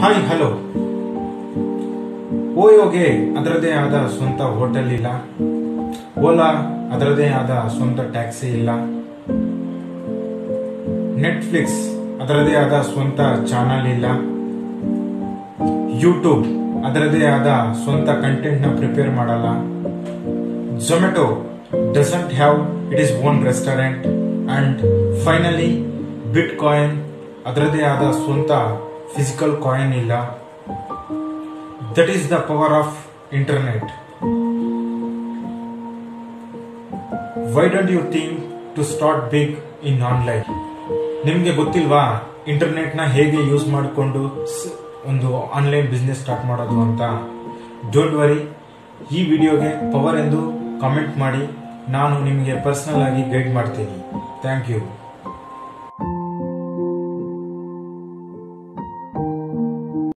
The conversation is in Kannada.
Hi hello. ಓಯೋಗೆ ಅದರದೇ ಆದ ಸ್ವಂತ ಹೋಟೆಲ್ ಇಲ್ಲ, ಓಲಾ ಅದರದೇ ಆದ ಸ್ವಂತ ಟ್ಯಾಕ್ಸಿ ಇಲ್ಲ, ನೆಟ್ಫ್ಲಿಕ್ಸ್ ಅದರದೇ ಆದ ಸ್ವಂತ ಚಾನಲ್ ಇಲ್ಲ, ಯೂಟ್ಯೂಬ್ ಅದರದೇ ಆದ ಸ್ವಂತ ಕಂಟೆಂಟ್ ನ ಪ್ರಿಪೇರ್ ಮಾಡಲ್ಲ, Zomato doesn't have it is own restaurant, and finally bitcoin ಅದರದೇ ಆದ ಸ್ವಂತ ಫಿಸಿಕಲ್ ಕಾಯಿನ್ ಇಲ್ಲ. That is the power of internet. Why don't you think to start big in online? ನಿಮ್ಗೆ ಗೊತ್ತಿಲ್ವಾ ಇಂಟರ್ನೆಟ್ ನ ಹೇಗೆ ಯೂಸ್ ಮಾಡಿಕೊಂಡು ಒಂದು ಆನ್ಲೈನ್ ಬಿಸ್ನೆಸ್ ಸ್ಟಾರ್ಟ್ ಮಾಡೋದು ಅಂತ? ಡೋಂಟ್ ವರಿ, ಈ ವಿಡಿಯೋಗೆ ಪವರ್ ಎಂದು ಕಾಮೆಂಟ್ ಮಾಡಿ, ನಾನು ನಿಮಗೆ ಪರ್ಸನಲ್ ಆಗಿ ಗೈಡ್ ಮಾಡ್ತೀನಿ. Thank you.